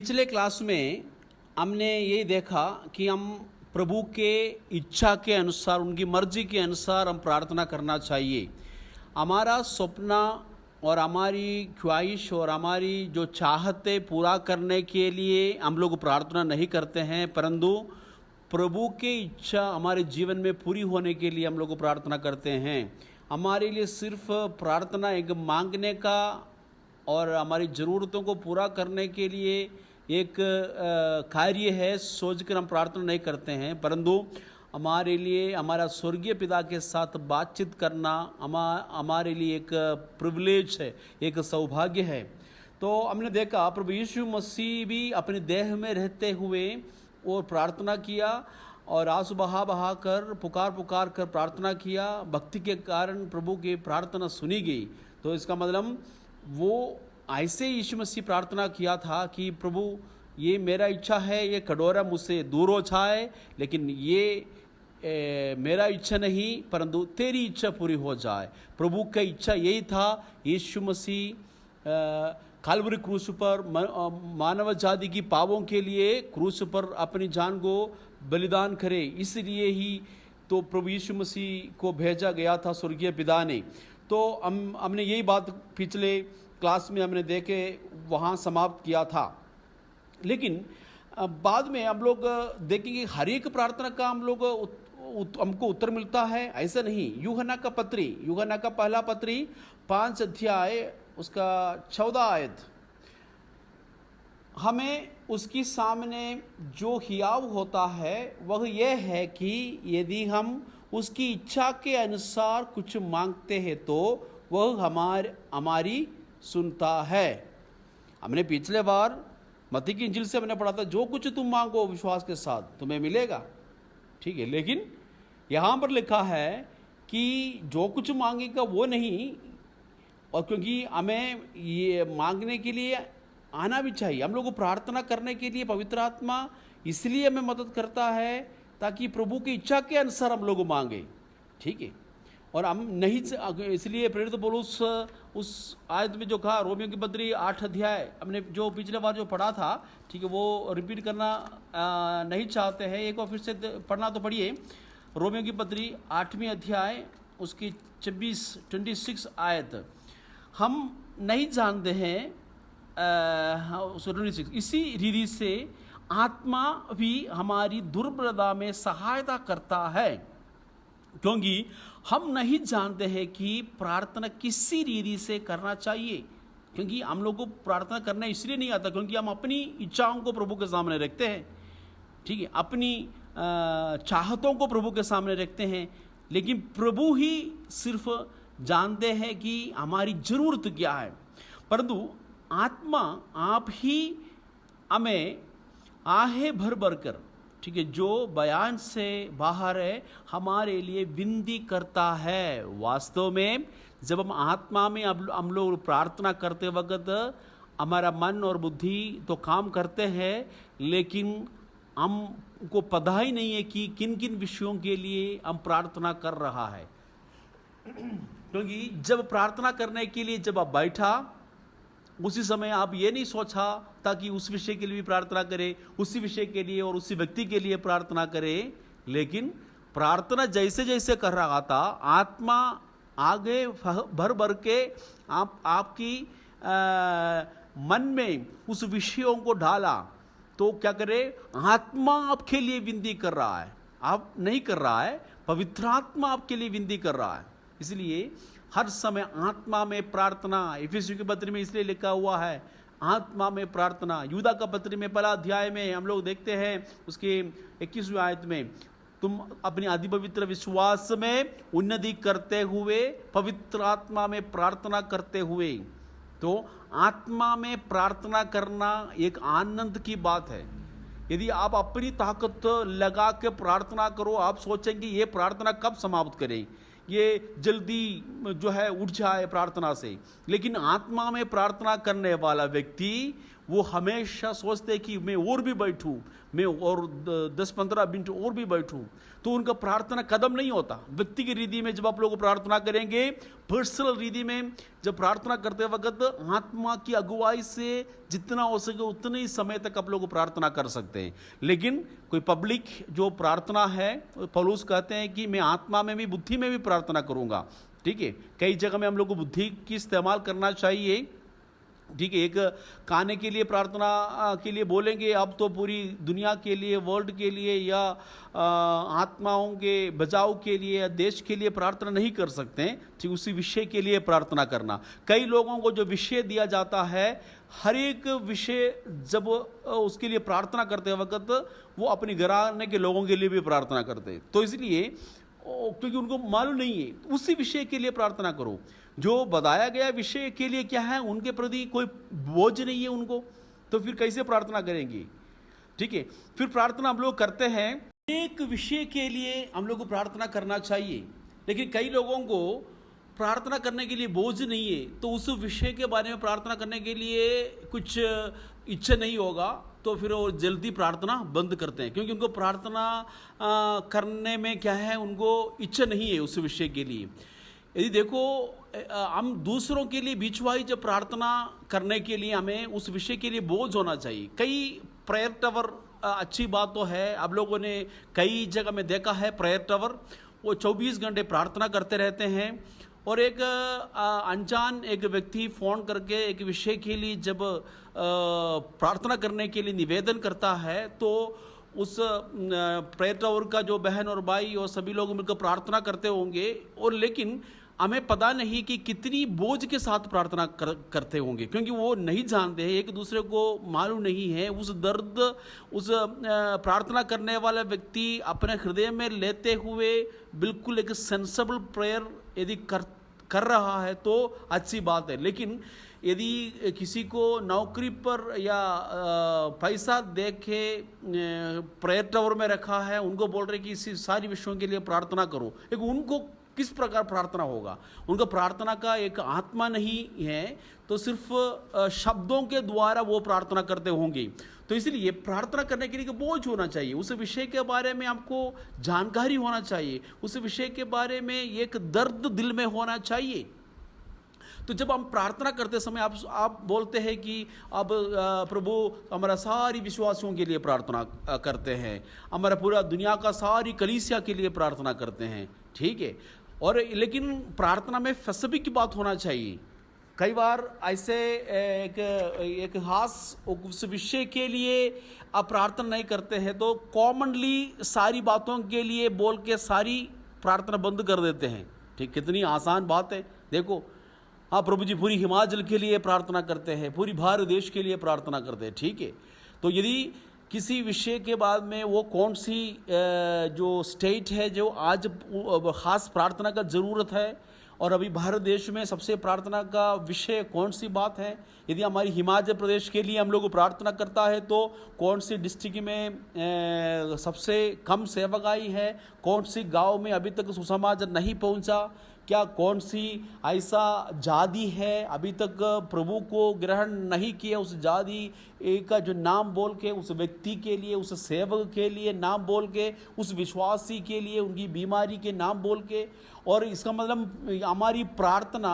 पिछले क्लास में हमने ये देखा कि हम प्रभु के इच्छा के अनुसार, उनकी मर्जी के अनुसार हम प्रार्थना करना चाहिए। हमारा सपना और हमारी ख्वाहिश और हमारी जो चाहते पूरा करने के लिए हम लोग प्रार्थना नहीं करते हैं, परंतु प्रभु की इच्छा हमारे जीवन में पूरी होने के लिए हम लोग प्रार्थना करते हैं। हमारे लिए सिर्फ प्रार्थना एक मांगने का और हमारी ज़रूरतों को पूरा करने के लिए एक कार्य है, सोचकर हम प्रार्थना नहीं करते हैं, परंतु हमारे लिए हमारा स्वर्गीय पिता के साथ बातचीत करना हमारे लिए एक प्रिविलेज है, एक सौभाग्य है। तो हमने देखा प्रभु यीशु मसीह भी अपने देह में रहते हुए और प्रार्थना किया और आंसू बहा कर पुकार कर प्रार्थना किया। भक्ति के कारण प्रभु की प्रार्थना सुनी गई। तो इसका मतलब वो ऐसे यीशु मसीह प्रार्थना किया था कि प्रभु ये मेरा इच्छा है, ये कटोरा मुझसे दूर हो जाए, लेकिन ये मेरा इच्छा नहीं परंतु तेरी इच्छा पूरी हो जाए। प्रभु का इच्छा यही था, यीशु मसीह काल्वरी क्रूस पर मानव जाति की पापों के लिए क्रूस पर अपनी जान को बलिदान करे। इसलिए ही तो प्रभु यीशु मसीह को भेजा गया था स्वर्गीय पिता ने। तो हमने यही बात पिछले क्लास में हमने देखे वहाँ समाप्त किया था। लेकिन बाद में हम लोग देखेंगे हर एक प्रार्थना का हमको उत्तर मिलता है, ऐसा नहीं। यूहन्ना का पहला पत्री 5 अध्याय उसका 14 आयत, हमें उसकी सामने जो हियाव होता है वह यह है कि यदि हम उसकी इच्छा के अनुसार कुछ मांगते हैं तो वह हमारी सुनता है। हमने पिछले बार मत्ती की इंजील से हमने पढ़ा था, जो कुछ तुम मांगो विश्वास के साथ तुम्हें मिलेगा, ठीक है। लेकिन यहाँ पर लिखा है कि जो कुछ मांगेगा वो नहीं, और क्योंकि हमें ये मांगने के लिए आना भी चाहिए। हम लोग को प्रार्थना करने के लिए पवित्र आत्मा इसलिए हमें मदद करता है ताकि प्रभु की इच्छा के अनुसार हम लोग मांगे, ठीक है। और हम नहीं, इसलिए प्रेरित पौलुस उस आयत में जो कहा, रोमियो की पत्री 8 अध्याय हमने जो पिछले बार जो पढ़ा था, ठीक है, वो रिपीट करना नहीं चाहते हैं, एक बार फिर से पढ़ना तो पढ़िए। रोमियो की पत्री 8वीं अध्याय उसकी 26 आयत, हम नहीं जानते हैं 26, इसी रीति से आत्मा भी हमारी दुर्बलता में सहायता करता है, क्योंकि हम नहीं जानते हैं कि प्रार्थना किसी रीति से करना चाहिए। क्योंकि हम लोग को प्रार्थना करना इसलिए नहीं आता क्योंकि हम अपनी इच्छाओं को प्रभु के सामने रखते हैं, ठीक है, अपनी चाहतों को प्रभु के सामने रखते हैं। लेकिन प्रभु ही सिर्फ जानते हैं कि हमारी ज़रूरत क्या है, परंतु आत्मा आप ही हमें आहे भर कर, ठीक है, जो बयान से बाहर है, हमारे लिए विनती करता है। वास्तव में जब हम आत्मा में हम लोग प्रार्थना करते वक्त हमारा मन और बुद्धि तो काम करते हैं, लेकिन हमको पता ही नहीं है कि किन किन विषयों के लिए हम प्रार्थना कर रहा है। क्योंकि जब प्रार्थना करने के लिए जब आप बैठा, उसी समय आप ये नहीं सोचा ताकि उस विषय के लिए भी प्रार्थना करें, उसी विषय के लिए और उसी व्यक्ति के लिए प्रार्थना करें, लेकिन प्रार्थना जैसे जैसे कर रहा था, आत्मा आगे भर के आपकी मन में उस विषयों को डाला। तो क्या करे, आत्मा आपके लिए विनती कर रहा है, आप नहीं कर रहा है, पवित्र आत्मा आपके लिए विनती कर रहा है। इसलिए हर समय आत्मा में प्रार्थना, इफिसियों की पत्री में इसलिए लिखा हुआ है आत्मा में प्रार्थना। यूदा का पत्री में पहला अध्याय में हम लोग देखते हैं उसके 21वीं आयत में, तुम अपनी अति पवित्र विश्वास में उन्नति करते हुए पवित्र आत्मा में प्रार्थना करते हुए। तो आत्मा में प्रार्थना करना एक आनंद की बात है। यदि आप अपनी ताकत लगा के प्रार्थना करो, आप सोचेंगे ये प्रार्थना कब समाप्त करें, ये जल्दी जो है उठ जाए प्रार्थना से। लेकिन आत्मा में प्रार्थना करने वाला व्यक्ति वो हमेशा सोचते हैं कि मैं और भी बैठूं, मैं और 10-15 मिनट और भी बैठूं, तो उनका प्रार्थना कदम नहीं होता। व्यक्ति की रीति में जब आप लोग प्रार्थना करेंगे, पर्सनल रीति में जब प्रार्थना करते वक्त आत्मा की अगुवाई से जितना हो सके उतने ही समय तक आप लोग प्रार्थना कर सकते हैं। लेकिन कोई पब्लिक जो प्रार्थना है, पौलुस कहते हैं कि मैं आत्मा में भी बुद्धि में भी प्रार्थना करूंगा। ठीक है, कई जगह में हम लोग को बुद्धि की इस्तेमाल करना चाहिए। ठीक है, एक खाने के लिए प्रार्थना के लिए बोलेंगे, अब तो पूरी दुनिया के लिए, वर्ल्ड के लिए या आत्माओं के बचाव के लिए या देश के लिए प्रार्थना नहीं कर सकते हैं। ठीक, उसी विषय के लिए प्रार्थना करना। कई लोगों को जो विषय दिया जाता है, हर एक विषय जब उसके लिए प्रार्थना करते वक्त वो अपने घराने के लोगों के लिए भी प्रार्थना करते हैं। तो इसलिए क्योंकि उनको मालूम नहीं है, उसी विषय के लिए प्रार्थना करो। जो बताया गया विषय के लिए क्या है, उनके प्रति कोई बोझ नहीं है उनको, तो फिर कैसे प्रार्थना करेंगे। ठीक है, फिर प्रार्थना हम लोग करते हैं, एक विषय के लिए हम लोग को प्रार्थना करना चाहिए। लेकिन कई लोगों को प्रार्थना करने के लिए बोझ नहीं है, तो उस विषय के बारे में प्रार्थना करने के लिए कुछ इच्छा नहीं होगा, तो फिर वो जल्दी प्रार्थना बंद करते हैं, क्योंकि उनको प्रार्थना करने में क्या है, उनको इच्छा नहीं है उस विषय के लिए। यदि देखो, हम दूसरों के लिए बीचवाई जब प्रार्थना करने के लिए हमें उस विषय के लिए बोझ होना चाहिए। कई प्रेयर टावर अच्छी बात तो है, आप लोगों ने कई जगह में देखा है प्रेयर टावर, वो 24 घंटे प्रार्थना करते रहते हैं। और एक अनजान एक व्यक्ति फ़ोन करके एक विषय के लिए जब प्रार्थना करने के लिए निवेदन करता है, तो उस प्रेयर टावर का जो बहन और भाई और सभी लोग मिलकर प्रार्थना करते होंगे, और लेकिन हमें पता नहीं कि कितनी बोझ के साथ प्रार्थना करते होंगे, क्योंकि वो नहीं जानते हैं, एक दूसरे को मालूम नहीं है। उस दर्द उस प्रार्थना करने वाला व्यक्ति अपने हृदय में लेते हुए बिल्कुल एक सेंसिबल प्रेयर यदि कर रहा है तो अच्छी बात है। लेकिन यदि किसी को नौकरी पर या पैसा दे के प्रेयर टावर में रखा है, उनको बोल रहे कि इसी सारी विषयों के लिए प्रार्थना करो, लेकिन उनको किस प्रकार प्रार्थना होगा? उनका प्रार्थना का एक आत्मा नहीं है, तो सिर्फ शब्दों के द्वारा वो प्रार्थना करते होंगे। तो इसलिए प्रार्थना करने के लिए बोझ होना चाहिए, उस विषय के बारे में आपको जानकारी होना चाहिए, उस विषय के बारे में एक दर्द दिल में होना चाहिए। तो जब हम प्रार्थना करते समय आप बोलते हैं कि अब प्रभु हमारा सारी विश्वासियों के लिए प्रार्थना करते हैं, हमारा पूरा दुनिया का सारी कलीसिया के लिए प्रार्थना करते हैं। ठीक है, और लेकिन प्रार्थना में स्पेसिफिक बात होना चाहिए। कई बार ऐसे एक खास उस विषय के लिए आप प्रार्थना नहीं करते हैं, तो कॉमनली सारी बातों के लिए बोल के सारी प्रार्थना बंद कर देते हैं। ठीक, कितनी आसान बात है। देखो, हाँ प्रभु जी पूरी हिमाचल के लिए प्रार्थना करते हैं, पूरी भारत देश के लिए प्रार्थना करते हैं। ठीक है, तो यदि किसी विषय के बाद में वो कौन सी जो स्टेट है जो आज ख़ास प्रार्थना का ज़रूरत है, और अभी भारत देश में सबसे प्रार्थना का विषय कौन सी बात है, यदि हमारी हिमाचल प्रदेश के लिए हम लोग प्रार्थना करता है तो कौन सी डिस्ट्रिक्ट में सबसे कम सेवक आई है, कौन सी गांव में अभी तक सुसमाचार नहीं पहुंचा, क्या कौन सी ऐसा जाति है अभी तक प्रभु को ग्रहण नहीं किया, उस जाति का जो नाम बोल के उस व्यक्ति के लिए, उस सेवक के लिए नाम बोल के, उस विश्वासी के लिए उनकी बीमारी के नाम बोल के। और इसका मतलब हमारी प्रार्थना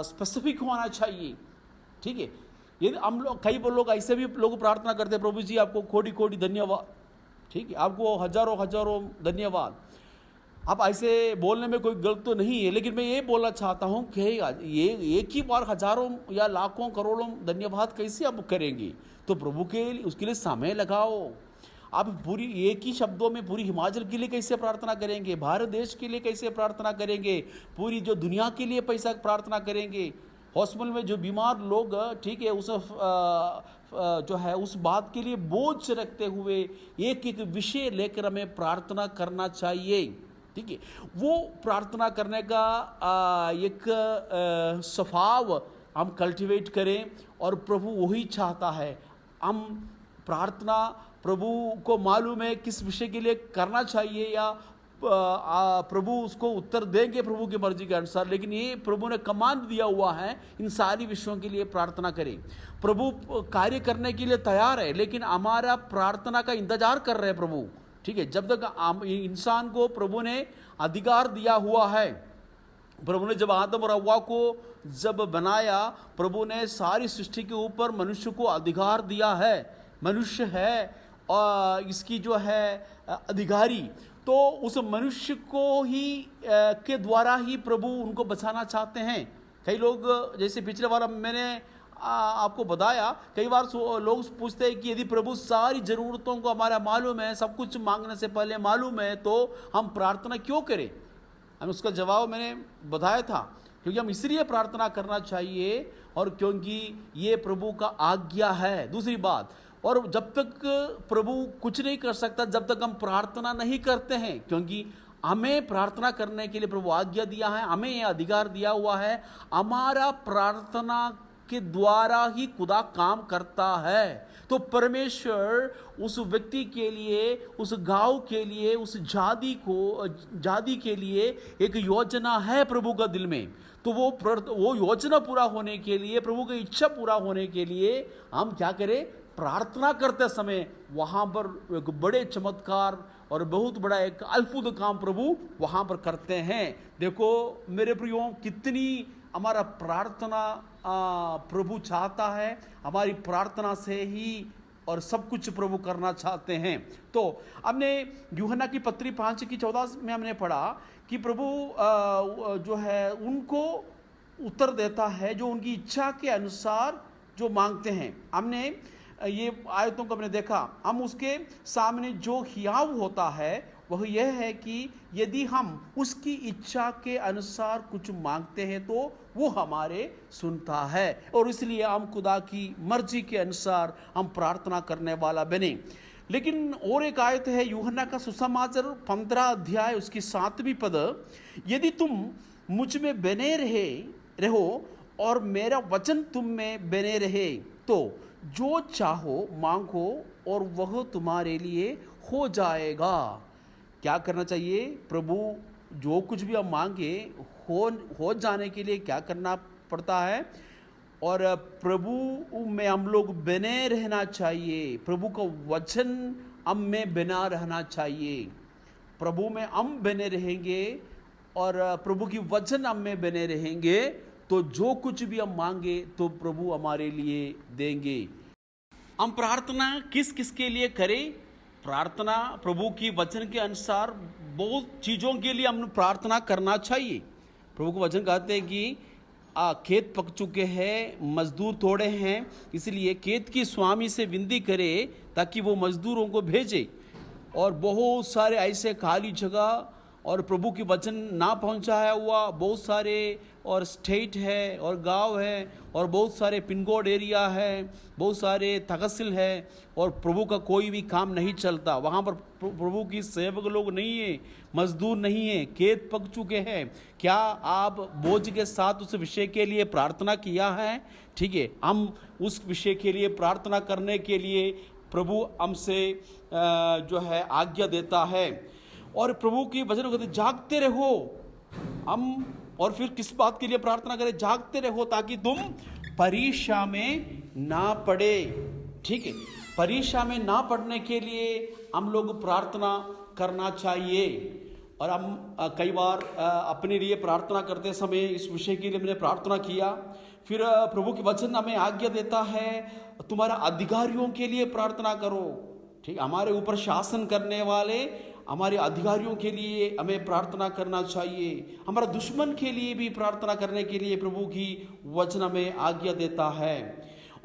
स्पेसिफिक होना चाहिए। ठीक है, यदि हम लोग कई लोग ऐसे भी लोग प्रार्थना करते हैं, प्रभु जी आपको कोटि कोटि धन्यवाद, ठीक है, आपको हजारों हजारों धन्यवाद। अब ऐसे बोलने में कोई गलत तो नहीं है, लेकिन मैं ये बोलना चाहता हूँ कि ये एक ही बार हजारों या लाखों करोड़ों धन्यवाद कैसे आप करेंगे? तो प्रभु के लिए उसके लिए समय लगाओ। आप पूरी एक ही शब्दों में पूरी हिमाचल के लिए कैसे प्रार्थना करेंगे, भारत देश के लिए कैसे प्रार्थना करेंगे, पूरी जो दुनिया के लिए पैसा प्रार्थना करेंगे, हॉस्पिटल में जो बीमार लोग, ठीक है, उस जो है उस बात के लिए बोझ रखते हुए एक एक विषय लेकर हमें प्रार्थना करना चाहिए। ठीक है, वो प्रार्थना करने का एक स्वभाव हम कल्टीवेट करें, और प्रभु वही चाहता है। हम प्रार्थना प्रभु को मालूम है किस विषय के लिए करना चाहिए, या प्रभु उसको उत्तर देंगे प्रभु की मर्जी के अनुसार, लेकिन ये प्रभु ने कमांड दिया हुआ है इन सारी विषयों के लिए प्रार्थना करें। प्रभु कार्य करने के लिए तैयार है, लेकिन हमारा प्रार्थना का इंतजार कर रहे हैं प्रभु। ठीक है, जब तक इंसान को प्रभु ने अधिकार दिया हुआ है, प्रभु ने जब आदम और हव्वा को जब बनाया, प्रभु ने सारी सृष्टि के ऊपर मनुष्य को अधिकार दिया है। मनुष्य है और इसकी जो है अधिकारी, तो उस मनुष्य को ही के द्वारा ही प्रभु उनको बचाना चाहते हैं। कई लोग, जैसे पिछले बार मैंने आपको बताया, कई बार लोग पूछते हैं कि यदि प्रभु सारी ज़रूरतों को हमारा मालूम है, सब कुछ मांगने से पहले मालूम है, तो हम प्रार्थना क्यों करें। हम उसका जवाब मैंने बताया था, क्योंकि हम इसलिए प्रार्थना करना चाहिए और क्योंकि ये प्रभु का आज्ञा है। दूसरी बात, और जब तक प्रभु कुछ नहीं कर सकता जब तक हम प्रार्थना नहीं करते हैं, क्योंकि हमें प्रार्थना करने के लिए प्रभु आज्ञा दिया है, हमें यह अधिकार दिया हुआ है। हमारा प्रार्थना के द्वारा ही खुदा काम करता है। तो परमेश्वर उस व्यक्ति के लिए, उस गांव के लिए, उस जाति के लिए एक योजना है प्रभु का दिल में। तो वो योजना पूरा होने के लिए, प्रभु की इच्छा पूरा होने के लिए हम क्या करें, प्रार्थना करते समय वहाँ पर एक बड़े चमत्कार और बहुत बड़ा एक अद्भुत काम प्रभु वहाँ पर करते हैं। देखो मेरे प्रियो, कितनी हमारा प्रार्थना प्रभु चाहता है, हमारी प्रार्थना से ही और सब कुछ प्रभु करना चाहते हैं। तो हमने यूहन्ना की पत्री 5:14 में हमने पढ़ा कि प्रभु जो है उनको उत्तर देता है जो उनकी इच्छा के अनुसार जो मांगते हैं। हमने ये आयतों को हमने देखा, हम उसके सामने जो हियाव होता है वह यह है कि यदि हम उसकी इच्छा के अनुसार कुछ मांगते हैं तो वो हमारे सुनता है, और इसलिए हम खुदा की मर्जी के अनुसार हम प्रार्थना करने वाला बने। लेकिन और एक आयत है यूहन्ना का सुसमाचार 15 अध्याय उसकी 7वीं पद, यदि तुम मुझ में बने रहो और मेरा वचन तुम में बने रहे तो जो चाहो मांगो और वह तुम्हारे लिए हो जाएगा। क्या करना चाहिए, प्रभु जो कुछ भी हम मांगे हो जाने के लिए क्या करना पड़ता है, और प्रभु में हम लोग बने रहना चाहिए। प्रभु का वचन हम में बना रहना चाहिए। प्रभु में हम बने रहेंगे और प्रभु की वचन हम में बने रहेंगे तो जो कुछ भी हम मांगे तो प्रभु हमारे लिए देंगे। हम प्रार्थना किस किस के लिए करें? प्रार्थना प्रभु की वचन के अनुसार बहुत चीज़ों के लिए हम प्रार्थना करना चाहिए। प्रभु का वचन कहते हैं कि खेत पक चुके हैं, मजदूर थोड़े हैं, इसलिए खेत की स्वामी से विनती करे ताकि वो मजदूरों को भेजे। और बहुत सारे ऐसे खाली जगह और प्रभु की वचन ना पहुंचाया हुआ बहुत सारे और स्टेट है और गांव है और बहुत सारे पिन कोड एरिया है, बहुत सारे तहसील है, और प्रभु का कोई भी काम नहीं चलता। वहाँ पर प्रभु की सेवक लोग नहीं है, मजदूर नहीं है, खेत पक चुके हैं। क्या आप बोझ के साथ उस विषय के लिए प्रार्थना किया है? ठीक है, हम उस विषय के लिए प्रार्थना करने के लिए प्रभु हमसे जो है आज्ञा देता है। और प्रभु की वचन कहते जागते रहो। हम और फिर किस बात के लिए प्रार्थना करें? जागते रहो ताकि तुम परीक्षा में ना पड़े। ठीक है, परीक्षा में ना पड़ने के लिए हम लोग प्रार्थना करना चाहिए। और हम कई बार अपने लिए प्रार्थना करते समय इस विषय के लिए मैंने प्रार्थना किया। फिर प्रभु की वचन हमें आज्ञा देता है तुम्हारा अधिकारियों के लिए प्रार्थना करो। ठीक, हमारे ऊपर शासन करने वाले हमारे अधिकारियों के लिए हमें प्रार्थना करना चाहिए। हमारा दुश्मन के लिए भी प्रार्थना करने के लिए प्रभु की वचन हमें आज्ञा देता है।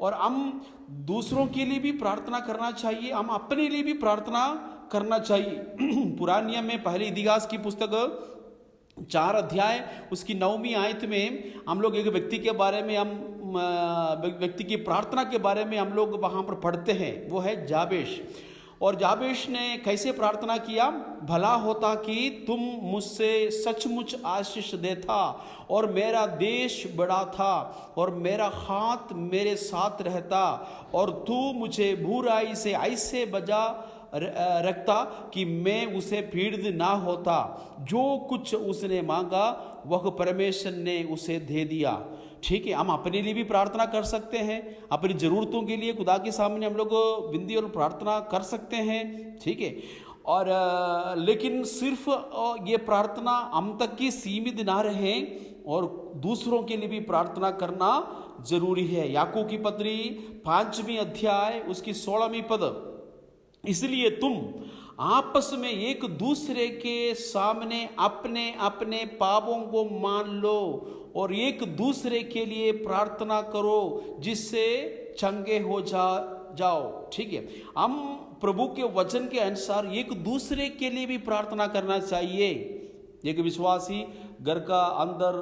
और हम दूसरों के लिए भी प्रार्थना करना चाहिए, हम अपने लिए भी प्रार्थना करना चाहिए। पुराने नियम में पहले इतिहास की पुस्तक 4 अध्याय उसकी 9वीं आयत में हम लोग एक व्यक्ति के बारे में व्यक्ति की प्रार्थना के बारे में हम लोग वहाँ पर पढ़ते हैं। वो है जाबेश। और जाबेश ने कैसे प्रार्थना किया? भला होता कि तुम मुझसे सचमुच आशीष देता और मेरा देश बड़ा था और मेरा हाथ मेरे साथ रहता और तू मुझे बुराई से ऐसे रखता कि मैं उसे पीड़ित ना होता। जो कुछ उसने मांगा वह परमेश्वर ने उसे दे दिया। ठीक है, हम अपने लिए भी प्रार्थना कर सकते हैं, अपनी ज़रूरतों के लिए खुदा के सामने हम लोग विनती और प्रार्थना कर सकते हैं। ठीक है, और लेकिन सिर्फ ये प्रार्थना हम तक की सीमित ना रहे और दूसरों के लिए भी प्रार्थना करना जरूरी है। याकूब की पत्री 5वीं अध्याय उसकी 16वीं पद, इसलिए तुम आपस में एक दूसरे के सामने अपने अपने पापों को मान लो और एक दूसरे के लिए प्रार्थना करो जिससे चंगे हो जाओ। ठीक है, हम प्रभु के वचन के अनुसार एक दूसरे के लिए भी प्रार्थना करना चाहिए। एक विश्वासी घर का अंदर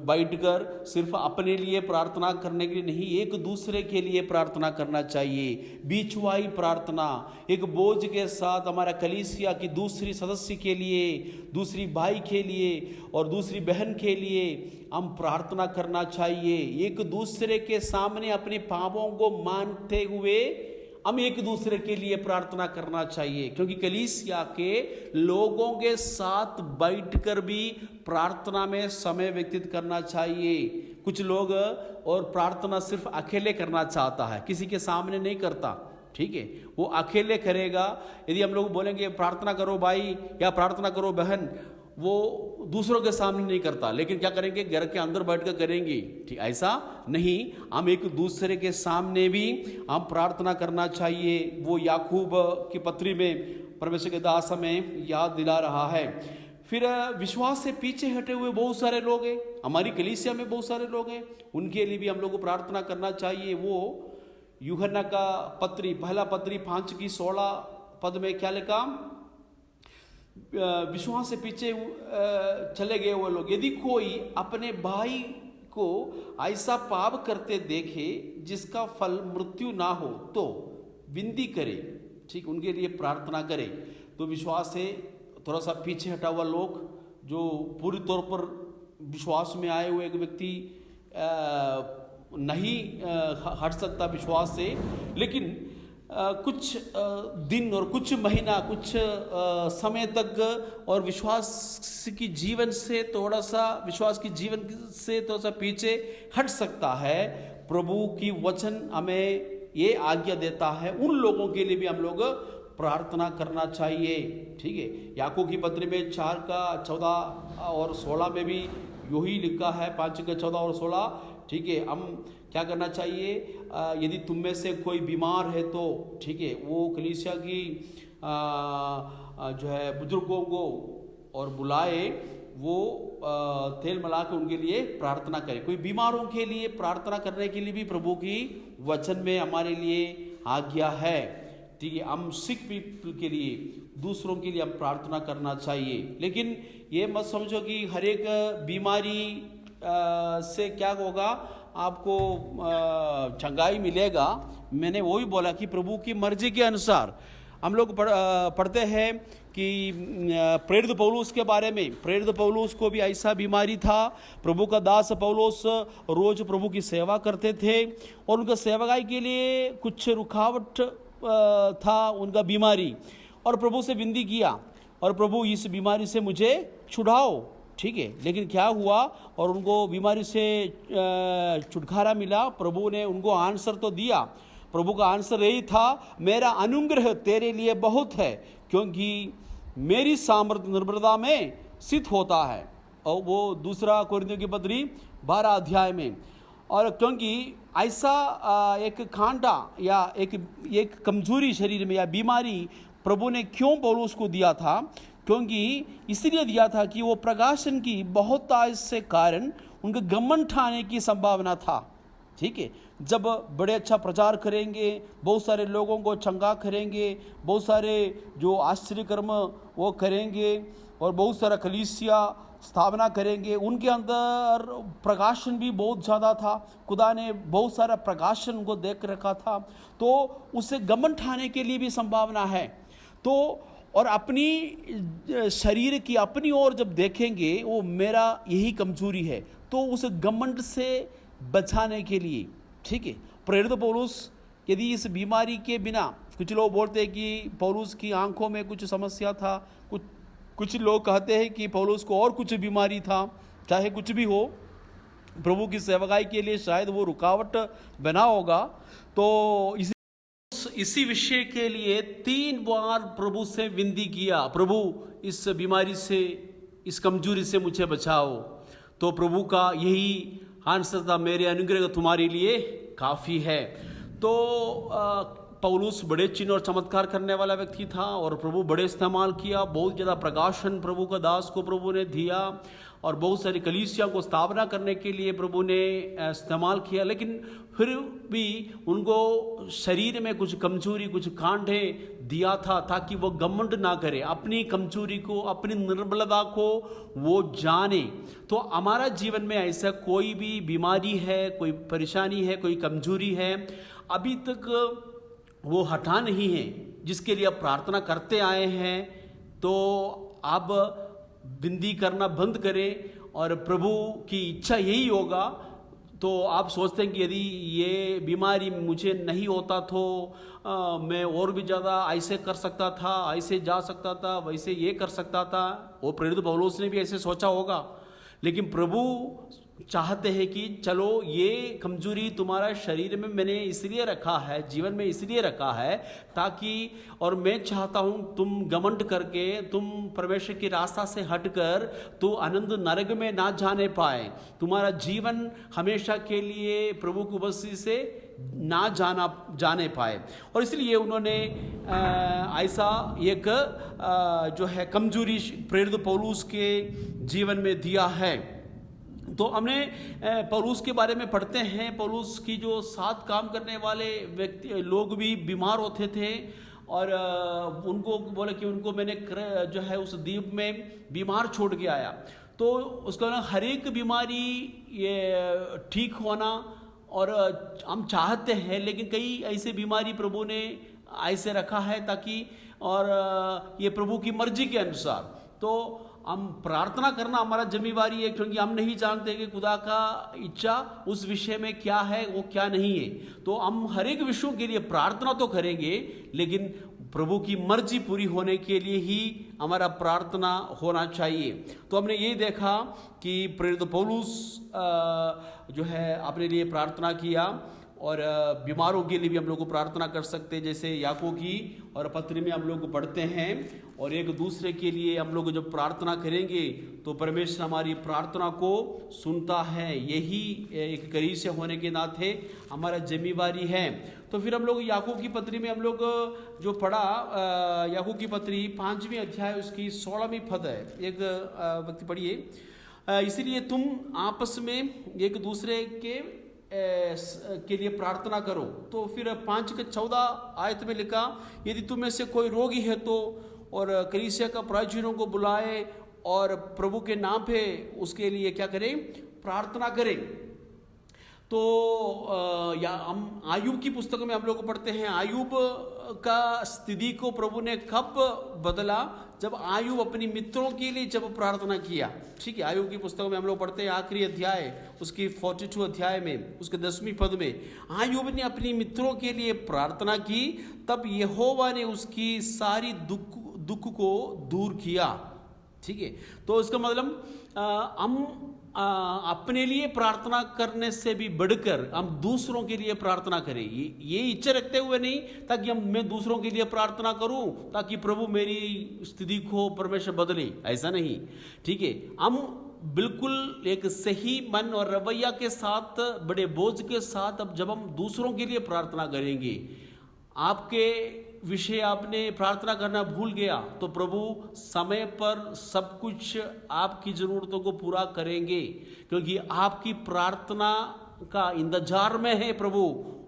बैठकर सिर्फ अपने लिए प्रार्थना करने के लिए नहीं, एक दूसरे के लिए प्रार्थना करना चाहिए। बीचवाई प्रार्थना, एक बोझ के साथ हमारा कलीसिया की दूसरी सदस्य के लिए, दूसरी भाई के लिए और दूसरी बहन के लिए हम प्रार्थना करना चाहिए। एक दूसरे के सामने अपने पापों को मानते हुए हम एक दूसरे के लिए प्रार्थना करना चाहिए, क्योंकि कलीसिया के लोगों के साथ बैठकर भी प्रार्थना में समय व्यतीत करना चाहिए। कुछ लोग और प्रार्थना सिर्फ अकेले करना चाहता है, किसी के सामने नहीं करता। ठीक है, वो अकेले करेगा। यदि हम लोग बोलेंगे प्रार्थना करो भाई या प्रार्थना करो बहन, वो दूसरों के सामने नहीं करता, लेकिन क्या करेंगे, घर के अंदर बैठकर करेंगे। ठीक, ऐसा नहीं, हम एक दूसरे के सामने भी हम प्रार्थना करना चाहिए। वो याकूब की पत्री में परमेश्वर के दास हमें याद दिला रहा है। फिर विश्वास से पीछे हटे हुए बहुत सारे लोग हैं, हमारी कलीसिया में बहुत सारे लोग हैं, उनके लिए भी हम लोग को प्रार्थना करना चाहिए। वो यूहन्ना का पत्री, पहला पत्री 5:16 पद में क्या लिखा, विश्वास से पीछे चले गए वो लोग, यदि कोई अपने भाई को ऐसा पाप करते देखे जिसका फल मृत्यु ना हो तो विनती करे। ठीक, उनके लिए प्रार्थना करे। तो विश्वास से थोड़ा सा पीछे हटा हुआ लोग, जो पूरी तौर पर विश्वास में आए हुए एक व्यक्ति नहीं हट सकता विश्वास से, लेकिन कुछ दिन और कुछ महीना, कुछ समय तक और विश्वास की जीवन से थोड़ा सा, विश्वास की जीवन से थोड़ा सा पीछे हट सकता है। प्रभु की वचन हमें ये आज्ञा देता है, उन लोगों के लिए भी हम लोग प्रार्थना करना चाहिए। ठीक है, याकूब की पत्री में 4:14 और 16 में भी यही लिखा है, 5:14 और 16। ठीक है, हम क्या करना चाहिए, यदि तुम में से कोई बीमार है तो ठीक है, वो कलीसिया की जो है बुजुर्गों को और बुलाए, वो तेल मिला के उनके लिए प्रार्थना करें। कोई बीमारों के लिए प्रार्थना करने के लिए भी प्रभु की वचन में हमारे लिए आज्ञा है। ठीक है, हम सिक पीपल के लिए, दूसरों के लिए हम प्रार्थना करना चाहिए। लेकिन ये मत समझो कि हर एक बीमारी से क्या होगा, आपको चंगाई मिलेगा। मैंने वो भी बोला कि प्रभु की मर्जी के अनुसार हम लोग पढ़ते हैं कि प्रेरित पौलुस के बारे में, प्रेरित पौलुस को भी ऐसा बीमारी था। प्रभु का दास पौलुस रोज प्रभु की सेवा करते थे और उनका सेवकाई के लिए कुछ रुकावट था उनका बीमारी, और प्रभु से विनती किया और प्रभु इस बीमारी से मुझे छुड़ाओ। ठीक है, लेकिन क्या हुआ, और उनको बीमारी से छुटकारा मिला। प्रभु ने उनको आंसर तो दिया। प्रभु का आंसर यही था, मेरा अनुग्रह तेरे लिए बहुत है क्योंकि मेरी सामर्थ्य निर्बलता में सिद्ध होता है। और वो 2 कोरिन्थियों की पत्री 12 अध्याय में। और क्योंकि ऐसा एक कांटा या एक कमजोरी शरीर में या बीमारी प्रभु ने क्यों पौलुस को दिया था, क्योंकि इसलिए दिया था कि वो प्रकाशन की बहुतायत से कारण उनके घमंड ठाने की संभावना था। ठीक है, जब बड़े अच्छा प्रचार करेंगे, बहुत सारे लोगों को चंगा करेंगे, बहुत सारे जो आश्चर्य कर्म वो करेंगे और बहुत सारा कलीसिया स्थापना करेंगे, उनके अंदर प्रकाशन भी बहुत ज़्यादा था। खुदा ने बहुत सारा प्रकाशन उनको देख रखा था, तो उसे घमंड ठाने के लिए भी संभावना है। तो और अपनी शरीर की अपनी ओर जब देखेंगे, वो मेरा यही कमजोरी है, तो उस घमंड से बचाने के लिए, ठीक है, प्रेरित पौलुस यदि इस बीमारी के बिना, कुछ लोग बोलते हैं कि पौलुस की आंखों में कुछ समस्या था, कुछ लोग कहते हैं कि पौलुस को और कुछ बीमारी था, चाहे कुछ भी हो, प्रभु की सेवकाई के लिए शायद वो रुकावट बना होगा। तो इसी विषय के लिए 3 बार प्रभु से विनती किया, प्रभु इस बीमारी से, इस कमजोरी से मुझे बचाओ। तो प्रभु का यही आंसर था, मेरे अनुग्रह तुम्हारे लिए काफ़ी है। तो पौलुस बड़े चिन्ह और चमत्कार करने वाला व्यक्ति था और प्रभु बड़े इस्तेमाल किया, बहुत ज़्यादा प्रकाशन प्रभु का दास को प्रभु ने दिया और बहुत सारी कलीसिया को स्थापना करने के लिए प्रभु ने इस्तेमाल किया। लेकिन फिर भी उनको शरीर में कुछ कमजोरी, कुछ कांटे दिया था ताकि वो घमंड ना करे, अपनी कमजोरी को, अपनी निर्बलता को वो जाने। तो हमारा जीवन में ऐसा कोई भी बीमारी है, कोई परेशानी है, कोई कमजोरी है, अभी तक वो हटा नहीं है, जिसके लिए आप प्रार्थना करते आए हैं, तो आप विनती करना बंद करें और प्रभु की इच्छा यही होगा। तो आप सोचते हैं कि यदि ये बीमारी मुझे नहीं होता तो मैं और भी ज़्यादा ऐसे कर सकता था, ऐसे जा सकता था, वैसे ये कर सकता था। वो प्रेरित पौलुस ने भी ऐसे सोचा होगा, लेकिन प्रभु चाहते हैं कि चलो ये कमजोरी तुम्हारा शरीर में मैंने इसलिए रखा है, जीवन में इसलिए रखा है ताकि, और मैं चाहता हूँ तुम घमंड करके, तुम परमेश्वर की रास्ता से हटकर तो अनंत नरक में ना जाने पाए, तुम्हारा जीवन हमेशा के लिए प्रभु की उपस्थिति से ना जाने पाए। और इसलिए उन्होंने ऐसा एक जो है कमजोरी प्रेरित पौलुस के जीवन में दिया है। तो हमने पौलुस के बारे में पढ़ते हैं, पौलुस की जो साथ काम करने वाले व्यक्ति लोग भी बीमार होते थे और उनको बोले कि उनको मैंने जो है उस द्वीप में बीमार छोड़ के आया। तो उसका ना हर एक बीमारी ये ठीक होना और हम चाहते हैं, लेकिन कई ऐसे बीमारी प्रभु ने ऐसे रखा है ताकि, और ये प्रभु की मर्जी के अनुसार। तो हम प्रार्थना करना हमारा जिम्मेवारी है, क्योंकि हम नहीं जानते कि खुदा का इच्छा उस विषय में क्या है, वो क्या नहीं है। तो हम हर एक विषयों के लिए प्रार्थना तो करेंगे, लेकिन प्रभु की मर्जी पूरी होने के लिए ही हमारा प्रार्थना होना चाहिए। तो हमने यही देखा कि प्रेरित पौलुस जो है अपने लिए प्रार्थना किया और बीमारों के लिए भी हम लोग को प्रार्थना कर सकते हैं, जैसे याकूब की और पत्री में हम लोग पढ़ते हैं। और एक दूसरे के लिए हम लोग जब प्रार्थना करेंगे तो परमेश्वर हमारी प्रार्थना को सुनता है, यही एक कलीसिया होने के नाते हमारा जिम्मेवारी है। तो फिर हम लोग याकूब की पत्री में हम लोग जो पढ़ा, याकूब की पत्री 5वें अध्याय उसकी 16वीं पद है, एक व्यक्ति पढ़िए, इसलिए तुम आपस में एक दूसरे के लिए प्रार्थना करो। तो फिर 5:14 आयत में लिखा, यदि तुम में से कोई रोगी है तो और कलीसिया का प्राचीनों को बुलाए और प्रभु के नाम पे उसके लिए क्या करें, प्रार्थना करें। तो या हम आयूब की पुस्तक में हम लोग पढ़ते हैं, आयूब का स्थिति को प्रभु ने कब बदला, जब आयूब अपने मित्रों के लिए जब प्रार्थना किया। ठीक है, आयूब की पुस्तक में हम लोग पढ़ते हैं आखिरी अध्याय उसकी 42 अध्याय में उसके 10वीं पद में, आयूब ने अपने मित्रों के लिए प्रार्थना की, तब यहोवा ने उसकी सारी दुख को दूर किया। ठीक है, तो इसका मतलब हम अपने लिए प्रार्थना करने से भी बढ़कर हम दूसरों के लिए प्रार्थना करें, ये इच्छा रखते हुए नहीं ताकि मैं दूसरों के लिए प्रार्थना करूं ताकि प्रभु मेरी स्थिति को परमेश्वर बदले, ऐसा नहीं। ठीक है, हम बिल्कुल एक सही मन और रवैया के साथ, बड़े बोझ के साथ, अब जब हम दूसरों के लिए प्रार्थना करेंगे, आपके विषय आपने प्रार्थना करना भूल गया तो प्रभु समय पर सब कुछ आपकी ज़रूरतों को पूरा करेंगे, क्योंकि आपकी प्रार्थना का इंतजार में है प्रभु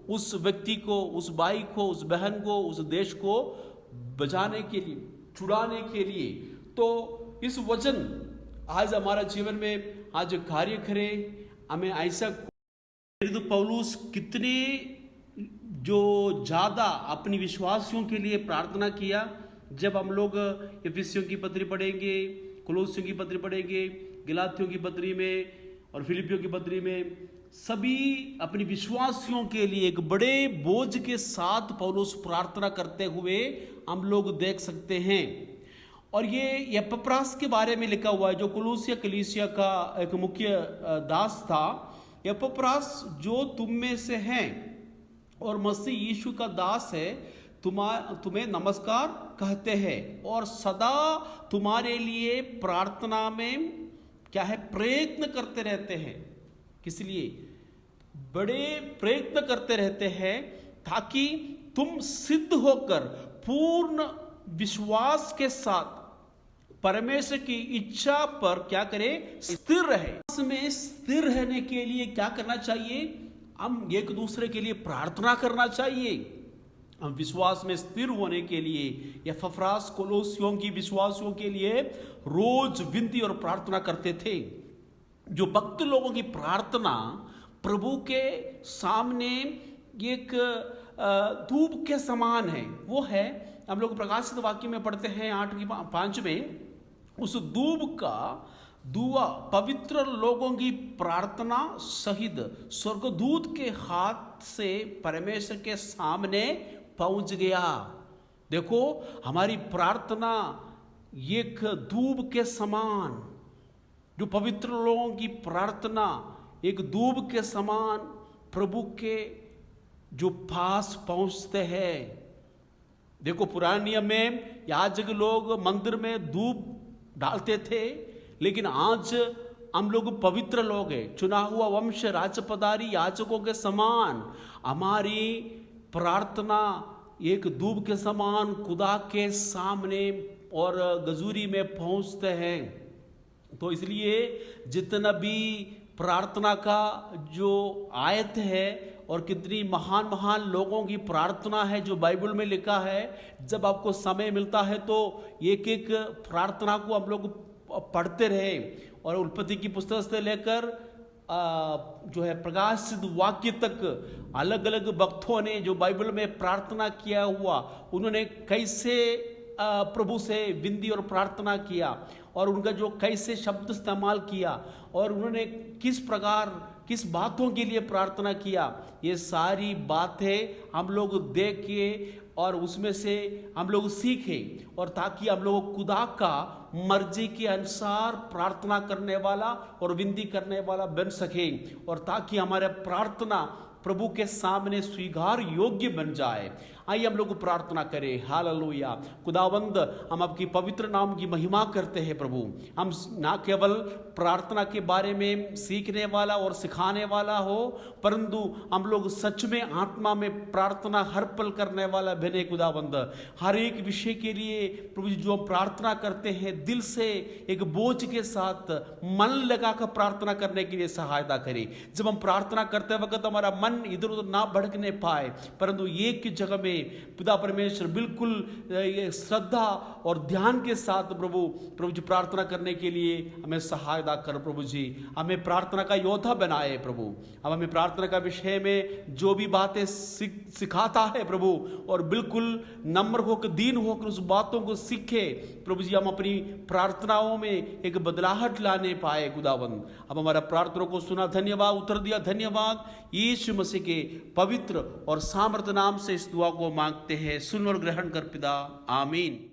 उस व्यक्ति को, उस भाई को, उस बहन को, उस देश को बचाने के लिए, छुड़ाने के लिए। तो इस वचन आज हमारा जीवन में आज कार्य करे, हमें ऐसा पौलुस कितने जो ज़्यादा अपनी विश्वासियों के लिए प्रार्थना किया। जब हम लोग इफिसियों की पत्री पढ़ेंगे, कोलोसियों की पत्री पढ़ेंगे, गलातियों की पत्री में और फिलिपियों की पत्री में, सभी अपने विश्वासियों के लिए एक बड़े बोझ के साथ पौलुस प्रार्थना करते हुए हम लोग देख सकते हैं। और ये एपफ्रास के बारे में लिखा हुआ है, जो कुलूसिया कलीसिया का एक मुख्य दास था। एपफ्रास जो तुम में से हैं और मसीह यीशु का दास है, तुम्हें नमस्कार कहते हैं और सदा तुम्हारे लिए प्रार्थना में क्या है, प्रयत्न करते रहते हैं। किस लिए? बड़े प्रयत्न करते रहते हैं ताकि तुम सिद्ध होकर पूर्ण विश्वास के साथ परमेश्वर की इच्छा पर क्या करें, स्थिर रहे। इसमें स्थिर रहने के लिए क्या करना चाहिए? हम एक दूसरे के लिए प्रार्थना करना चाहिए। हम विश्वास में स्थिर होने के लिए एपफ्रास कोलोसियों की विश्वासियों के लिए रोज विनती और प्रार्थना करते थे। जो भक्त लोगों की प्रार्थना प्रभु के सामने एक धूप के समान है। वो है, हम लोग प्रकाशित वाक्य में पढ़ते हैं 8:5 में, उस धूप का दुआ पवित्र लोगों की प्रार्थना सहित स्वर्गदूत के हाथ से परमेश्वर के सामने पहुंच गया। देखो, हमारी प्रार्थना एक धूप के समान, जो पवित्र लोगों की प्रार्थना एक धूप के समान प्रभु के जो पास पहुंचते हैं। देखो, पुराने नियम में याजक लोग मंदिर में धूप डालते थे, लेकिन आज हम लोग पवित्र लोग हैं, चुना हुआ वंश, राजपदारी याजकों के समान हमारी प्रार्थना एक धूप के समान खुदा के सामने और गजूरी में पहुंचते हैं। तो इसलिए जितना भी प्रार्थना का जो आयत है और कितनी महान महान लोगों की प्रार्थना है जो बाइबल में लिखा है, जब आपको समय मिलता है तो एक एक प्रार्थना को हम लोग पढ़ते रहे। और उत्पत्ति की पुस्तक से लेकर जो है प्रकाशित वाक्य तक अलग अलग भक्तों ने जो बाइबल में प्रार्थना किया हुआ, उन्होंने कैसे प्रभु से विनती और प्रार्थना किया और उनका जो कैसे शब्द इस्तेमाल किया और उन्होंने किस प्रकार किस बातों के लिए प्रार्थना किया, ये सारी बातें हम लोग देख के और उसमें से हम लोग सीखें, और ताकि हम लोग खुदा का मर्जी के अनुसार प्रार्थना करने वाला और विनती करने वाला बन सके, और ताकि हमारे प्रार्थना प्रभु के सामने स्वीकार योग्य बन जाए। आइए हम लोग प्रार्थना करें। हालेलुया। खुदावंद, हम आपकी पवित्र नाम की महिमा करते हैं प्रभु। हम ना केवल प्रार्थना के बारे में सीखने वाला और सिखाने वाला हो, परंतु हम लोग सच में आत्मा में प्रार्थना हर पल करने वाला बने। खुदावंद, हर एक विषय के लिए प्रभु जी जो हम प्रार्थना करते हैं दिल से एक बोझ के साथ मन लगाकर प्रार्थना करने के लिए सहायता करें। जब हम प्रार्थना करते वक्त हमारा मन इधर उधर ना भड़कने पाए, परंतु एक जगह में पिता परमेश्वर बिल्कुल श्रद्धा और ध्यान के साथ प्रभु जी प्रार्थना करने के लिए हमें सहायता कर। प्रभु जी हमें प्रार्थना का योद्धा बनाए प्रभु। अब हमें प्रार्थना का विषय में जो भी बातें सिखाता है प्रभु, और बिल्कुल नम्र होकर दीन होकर उस बातों को सीखे प्रभु जी, हम अपनी प्रार्थनाओं में एक बदलाहट लाने पाए। खुदावंद, अब हमारा प्रार्थना को सुना, धन्यवाद, उत्तर दिया, धन्यवाद। यीशु मसीह के पवित्र और सामर्थ नाम से इस दुआ को मांगते हैं, सुन और ग्रहण कर पिता, आमीन।